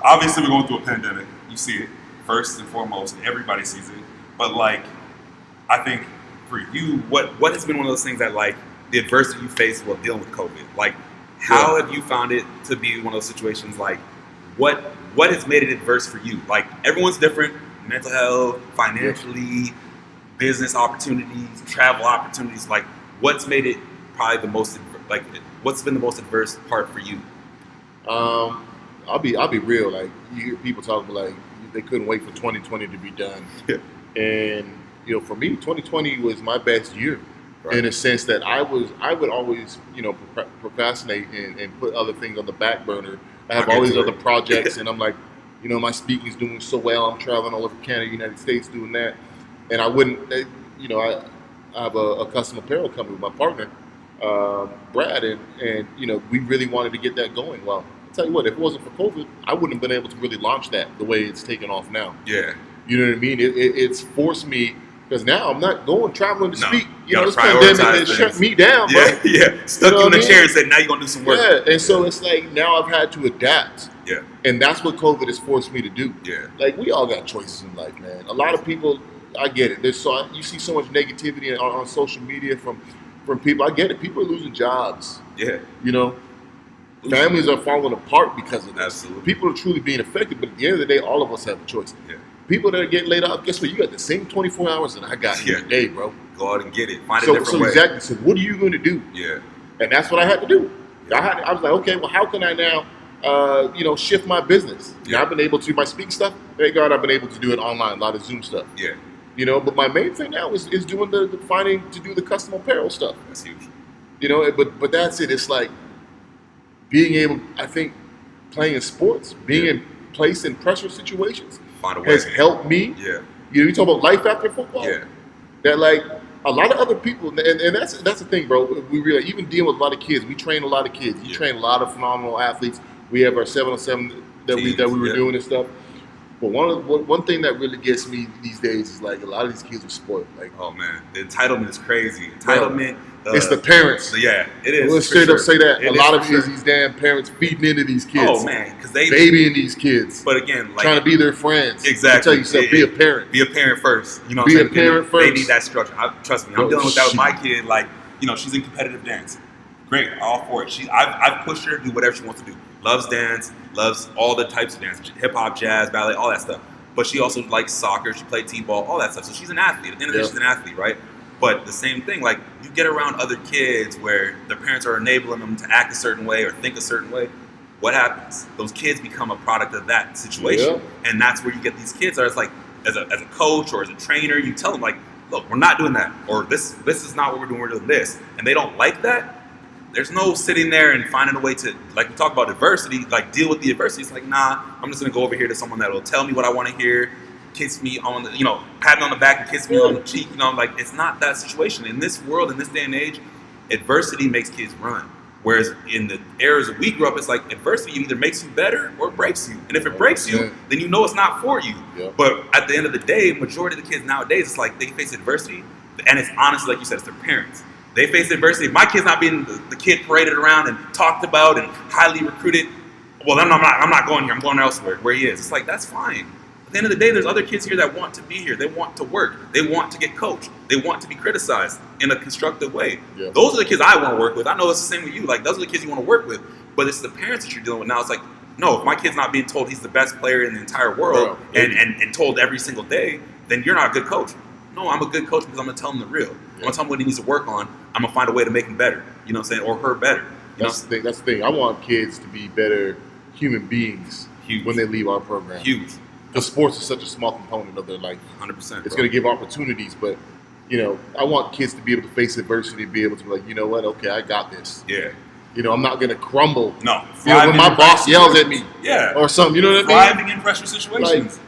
obviously we're going through a pandemic. You see it first and foremost. Everybody sees it. But like, I think for you, what has been one of those things that like the adversity you faced while dealing with COVID? Like, how have you found it to be one of those situations? Like, what has made it adverse for you? Like, everyone's different. Mental health, financially, business opportunities, travel opportunities. Like, what's made it probably the most like? What's been the most adverse part for you? I'll be real. Like, you hear people talking like they couldn't wait for 2020 to be done, and for me, 2020 was my best year, in a sense that I would always procrastinate and put other things on the back burner. I have all these other projects, and I'm like, my speaking is doing so well. I'm traveling all over Canada, United States, doing that, and I wouldn't, I have a custom apparel company with my partner, Brad, and we really wanted to get that going. Well, I'll tell you what, if it wasn't for COVID, I wouldn't have been able to really launch that the way it's taken off now. Yeah. You know what I mean? It's forced me, because now I'm not traveling to speak. This pandemic has shut me down, bro. Yeah. Stuck you in the chair and said, now you're going to do some work. Yeah, and so it's like now I've had to adapt. Yeah. And that's what COVID has forced me to do. Yeah. Like, we all got choices in life, man. A lot of people, I get it. You see so much negativity on social media from people. I get it. People are losing jobs. Yeah. Families are falling apart because of this. Absolutely. People are truly being affected, but at the end of the day, all of us have a choice. Yeah. People that are getting laid off, guess what? You got the same 24 hours that I got here today, bro. Go out and get it. Find a different way. Exactly. So what are you going to do? Yeah. And that's what I had to do. I was like, okay, well, how can I now, shift my business? Yeah. I've been able to, my speaking stuff, thank God I've been able to do it online, a lot of Zoom stuff. Yeah. But my main thing now is doing the finding to do the custom apparel stuff. That's huge. But that's it. It's like being able, I think, playing in sports, being placed in pressure situations has helped me. Yeah. You talk about life after football. Yeah. That like a lot of other people, and that's the thing, bro. We really, even dealing with a lot of kids. We train a lot of kids. You train a lot of phenomenal athletes. We have our 7-on-7 that we were doing and stuff. But one thing that really gets me these days is like a lot of these kids are spoiled. Like, oh man, the entitlement is crazy. Entitlement. It's the parents. Yeah, it is. Let's straight up say that. A lot of it is these damn parents feeding into these kids. Oh man, because they babying these kids. But again, like, trying to be their friends. Exactly. I tell yourself, be a parent. Be a parent first. You know, be a parent first. They need that structure. Trust me, I'm dealing with that with my kid. Like, she's in competitive dance. Great, all for it. I've pushed her to do whatever she wants to do. Loves dance. Loves all the types of dance, hip hop, jazz, ballet, all that stuff. But she also likes soccer. She played t-ball, all that stuff. So she's an athlete. At the end of the day, she's an athlete, right? But the same thing, like, you get around other kids where their parents are enabling them to act a certain way or think a certain way. What happens? Those kids become a product of that situation. Yeah. And that's where you get these kids that are like, as a coach or as a trainer, you tell them, like, look, we're not doing that. Or this is not what we're doing, we're doing this. And they don't like that. There's no sitting there and finding a way to, like we talk about adversity, like deal with the adversity. It's like, nah, I'm just going to go over here to someone that will tell me what I want to hear, kiss me on the, pat me on the back and kiss me on the cheek. Like, it's not that situation. In this world, in this day and age, adversity makes kids run. Whereas in the eras we grew up, it's like adversity either makes you better or breaks you. And if it breaks you, then you know it's not for you. Yeah. But at the end of the day, majority of the kids nowadays, it's like they face adversity. And it's honestly, like you said, it's their parents. They face adversity. My kid's not being the kid paraded around and talked about and highly recruited. Well, I'm not going here. I'm going elsewhere where he is. It's like, that's fine. At the end of the day, there's other kids here that want to be here. They want to work. They want to get coached. They want to be criticized in a constructive way. Yeah. Those are the kids I want to work with. I know it's the same with you. Like, those are the kids you want to work with. But it's the parents that you're dealing with now. It's like, no, if my kid's not being told he's the best player in the entire world and told every single day, then you're not a good coach. No, I'm a good coach because I'm going to tell him the real. I'm going to tell him what he needs to work on. I'm going to find a way to make him better. You know what I'm saying? Or her better. That's the thing. I want kids to be better human beings when they leave our program. Huge. Because sports is such a small component of their life. 100%. It's going to give opportunities, but, I want kids to be able to face adversity, be able to be like, you know what? Okay, I got this. Yeah. I'm not going to crumble. No. When my boss yells at me. Yeah. Or something. You know what I mean? Thriving in pressure situations.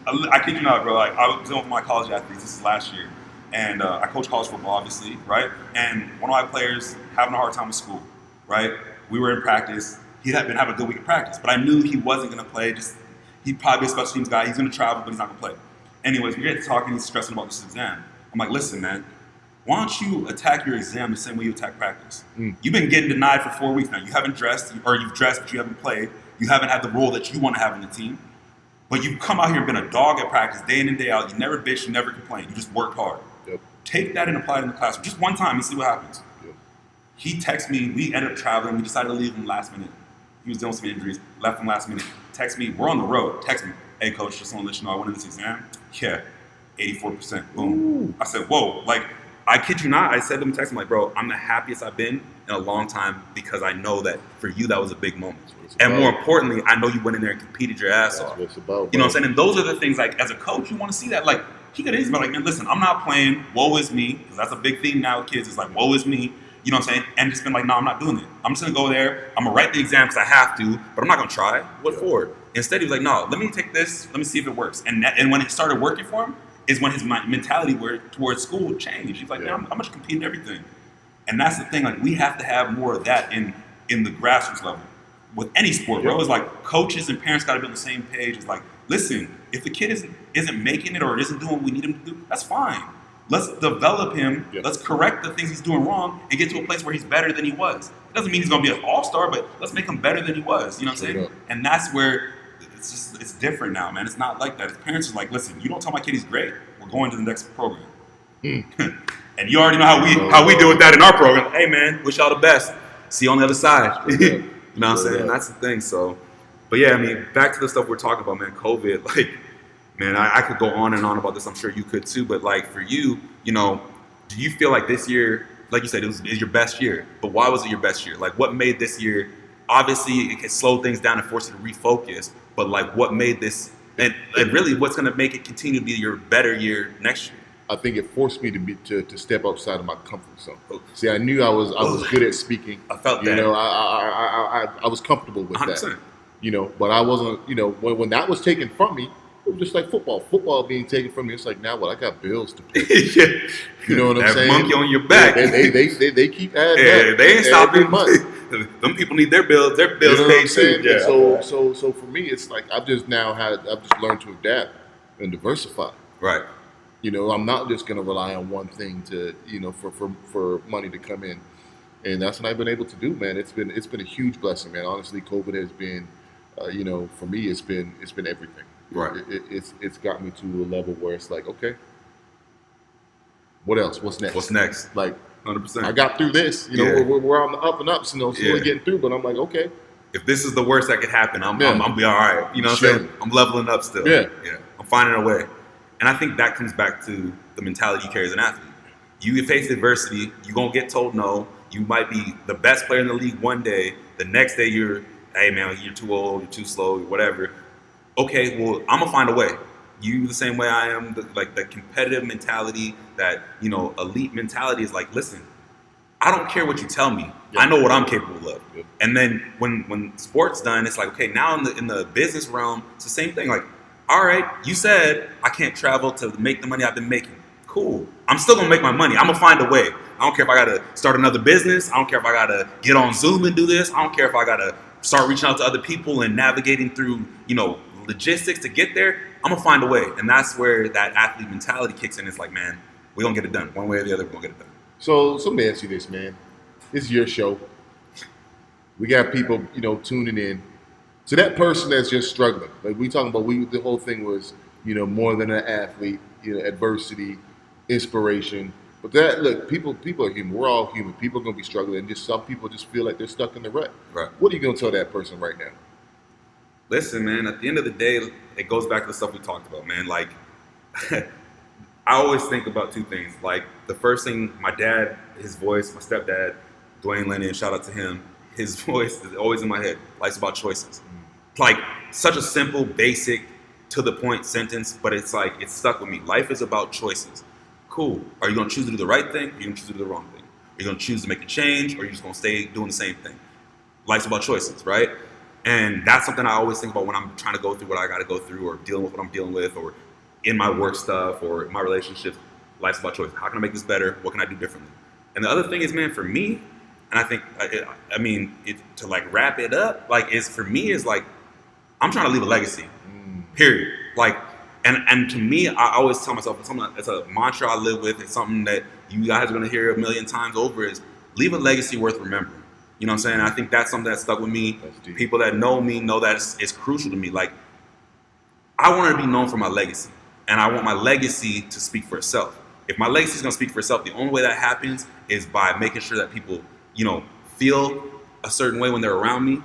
I kid you not, bro. Like, I was dealing with my college athletes. This is last year. And I coach college football, obviously, right? And one of my players having a hard time with school, right? We were in practice. He had been having a good week of practice, but I knew he wasn't going to play. He'd probably be a special teams guy. He's going to travel, but he's not going to play. Anyways, we get to talking. He's stressing about this exam. I'm like, listen, man, why don't you attack your exam the same way you attack practice? You've been getting denied for 4 weeks now. You haven't dressed, or you've dressed but you haven't played. You haven't had the role that you want to have on the team. But you've come out here and been a dog at practice day in and day out. You never bitch, you never complain. You just worked hard. Yep. Take that and apply it in the classroom. Just one time and see what happens. Yep. He texted me. We ended up traveling. We decided to leave him last minute. He was dealing with some injuries. Left him last minute. Text me. We're on the road. Text me. Hey, coach, just want to let you know I went in this exam. Yeah, 84%. Boom. Ooh. I said, whoa. Like, I kid you not. I said to him, text him, like, bro, I'm the happiest I've been in a long time because I know that for you, that was a big moment. And more importantly, I know you went in there and competed your ass off. What it's about, you know what I'm saying? And those are the things, like, as a coach, you want to see that. Like, he could have easily been like, man, listen, I'm not playing. Woe is me. Because that's a big theme now with kids. It's like, woe is me. You know what I'm saying? And just been like, no, I'm not doing it. I'm just going to go there. I'm going to write the exam because I have to, but I'm not going to try. What for? Instead, he was like, no, let me take this. Let me see if it works. And when it started working for him is when his mentality towards school changed. He's like, man, I'm going to compete in everything. And that's the thing. Like, we have to have more of that in the grassroots level. With any sport, bro, it's like coaches and parents got to be on the same page. It's like, listen, if the kid isn't making it or isn't doing what we need him to do, that's fine. Let's develop him. Yep. Let's correct the things he's doing wrong and get to a place where he's better than he was. It doesn't mean he's going to be an all-star, but let's make him better than he was. You know what I'm saying? And that's where it's different now, man. It's not like that. His parents are like, listen, you don't tell my kid he's great. We're going to the next program. And you already know how we deal with that in our program. Hey, man, wish y'all the best. See you on the other side. You know what I'm saying? That's the thing. So, but yeah, I mean, back to the stuff we're talking about, man. COVID, like, man, I could go on and on about this. I'm sure you could too. But like for you, you know, do you feel like this year, like you said, is your best year? But why was it your best year? Like, what made this year? Obviously, it can slow things down and force you to refocus. But like, what made this, and really, what's going to make it continue to be your better year next year? I think it forced me to step outside of my comfort zone. See, I knew I was good at speaking. I felt that. You know, I was comfortable with 100%. That. You know, but I wasn't. You know, when that was taken from me, it was just like football. Football being taken from me, it's like now, well, I got bills to pay. Yeah. You know what I'm saying? That monkey on your back. They keep adding up. They ain't stopping. Them people need their bills. Their bills you know paid too. Yeah. So for me, it's like I've just learned to adapt and diversify. Right. You know, I'm not just going to rely on one thing to, you know, for money to come in, and that's what I've been able to do, man. It's been a huge blessing, man. Honestly, COVID has been, you know, for me, it's been everything. Right. It's got me to a level where it's like, okay, what else? What's next? What's next? Like, 100%. I got through this. You know, we're on the up and ups. You know, slowly getting through. But I'm like, okay. If this is the worst that could happen, I'm be all right. You know what I'm saying? I'm leveling up still. Yeah. I'm finding a way. And I think that comes back to the mentality you carry as an athlete. You face adversity, you're going to get told no. You might be the best player in the league one day. The next day hey man, you're too old, you're too slow, whatever. Okay, well, I'm going to find a way. You the same way I am, the competitive mentality, that, you know, elite mentality is like, listen, I don't care what you tell me. I know what I'm capable of. And then when sports done, it's like, okay, now in the business realm, it's the same thing. Like, all right, you said I can't travel to make the money I've been making. Cool. I'm still going to make my money. I'm going to find a way. I don't care if I got to start another business. I don't care if I got to get on Zoom and do this. I don't care if I got to start reaching out to other people and navigating through, you know, logistics to get there. I'm going to find a way. And that's where that athlete mentality kicks in. It's like, man, we're going to get it done. One way or the other, we're going to get it done. So let me ask you this, man. This is your show. We got people, you know, tuning in. So that person that's just struggling, like we talking about, the whole thing was, you know, more than an athlete, you know, adversity, inspiration. But that, look, people are human. We're all human. People are going to be struggling. Just some people just feel like they're stuck in the rut. Right. What are you going to tell that person right now? Listen, man, at the end of the day, it goes back to the stuff we talked about, man. Like, I always think about two things. Like, the first thing, my dad, his voice, my stepdad, Dwayne Lennon, shout out to him. His voice is always in my head. Life's about choices. Like, such a simple, basic, to the point sentence, but it's like, it's stuck with me. Life is about choices. Cool. Are you going to choose to do the right thing, or are you going to choose to do the wrong thing? Are you going to choose to make a change, or are you just going to stay doing the same thing? Life's about choices, right? And that's something I always think about when I'm trying to go through what I got to go through, or dealing with what I'm dealing with, or in my work stuff, or my relationships. Life's about choices. How can I make this better? What can I do differently? And the other thing is, man, for me, and I think, to like wrap it up, like, is for me is like, I'm trying to leave a legacy, period. Like, And to me, I always tell myself, it's a mantra I live with. It's something that you guys are going to hear a million times over is leave a legacy worth remembering. You know what I'm saying? I think that's something that stuck with me. People that know me know that it's crucial to me. Like, I want to be known for my legacy, and I want my legacy to speak for itself. If my legacy is going to speak for itself, the only way that happens is by making sure that people, feel a certain way when they're around me,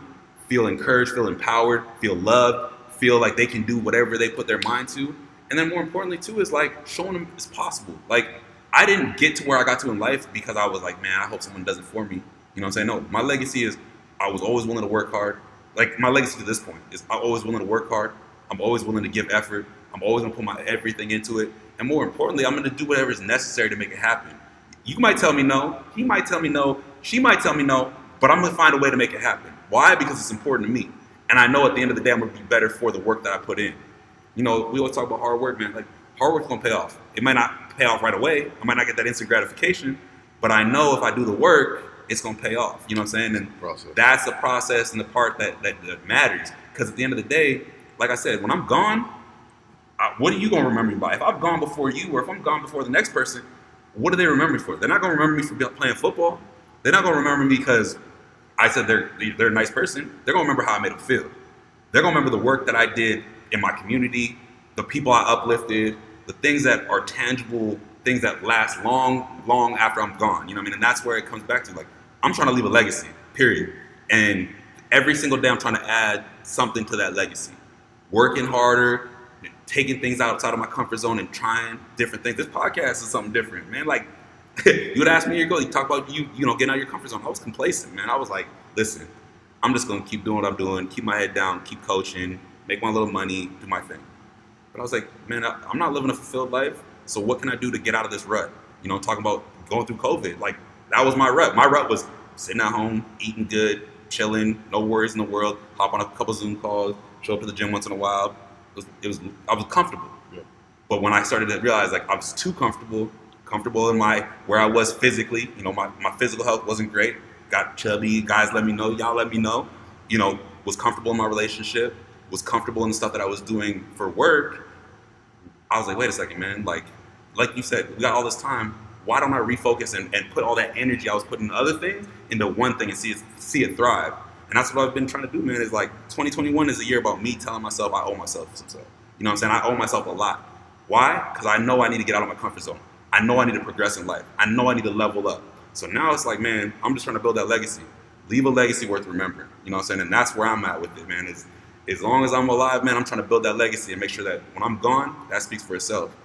feel encouraged, feel empowered, feel loved, feel like they can do whatever they put their mind to. And then more importantly too is like showing them it's possible. Like, I didn't get to where I got to in life because I was like, man, I hope someone does it for me. You know what I'm saying? No, my legacy is I was always willing to work hard. Like, my legacy to this point is I'm always willing to work hard. I'm always willing to give effort. I'm always gonna put my everything into it. And more importantly, I'm gonna do whatever is necessary to make it happen. You might tell me no, he might tell me no, she might tell me no, but I'm gonna find a way to make it happen. Why? Because it's important to me. And I know at the end of the day, I'm gonna be better for the work that I put in. We always talk about hard work, man. Like, hard work's gonna pay off. It might not pay off right away. I might not get that instant gratification, but I know if I do the work, it's gonna pay off. You know what I'm saying? And that's the process and the part that matters. Because at the end of the day, like I said, when I'm gone, what are you gonna remember me by? If I'm gone before you, or if I'm gone before the next person, what do they remember me for? They're not gonna remember me for playing football. They're not gonna remember me because I said they're a nice person. They're gonna remember how I made them feel. They're gonna remember the work that I did in my community, the people I uplifted, the things that are tangible, things that last long, long after I'm gone. You know what I mean? And that's where it comes back to. Like, I'm trying to leave a legacy, period. And every single day I'm trying to add something to that legacy. Working harder, taking things outside of my comfort zone and trying different things. This podcast is something different, man. Like, you would ask me a year ago, you talk about getting out of your comfort zone. I was complacent, man. I was like, listen, I'm just gonna keep doing what I'm doing, keep my head down, keep coaching, make my little money, do my thing. But I was like, man, I'm not living a fulfilled life. So what can I do to get out of this rut? Talking about going through COVID. Like, that was my rut. My rut was sitting at home, eating good, chilling, no worries in the world, hop on a couple Zoom calls, show up to the gym once in a while. I was comfortable. Yeah. But when I started to realize, like, I was too comfortable in where I was physically, my physical health wasn't great, got chubby, guys let me know, y'all let me know, was comfortable in my relationship, was comfortable in the stuff that I was doing for work. I was like, wait a second, man, like you said, we got all this time, why don't I refocus and put all that energy I was putting in other things into one thing and see it thrive? And that's what I've been trying to do, man. Is like 2021 is a year about me telling myself I owe myself some stuff. You know what I'm saying? I owe myself a lot. Why? Because I know I need to get out of my comfort zone. I know I need to progress in life. I know I need to level up. So now it's like, man, I'm just trying to build that legacy. Leave a legacy worth remembering. You know what I'm saying? And that's where I'm at with it, man. As long as I'm alive, man, I'm trying to build that legacy and make sure that when I'm gone, that speaks for itself.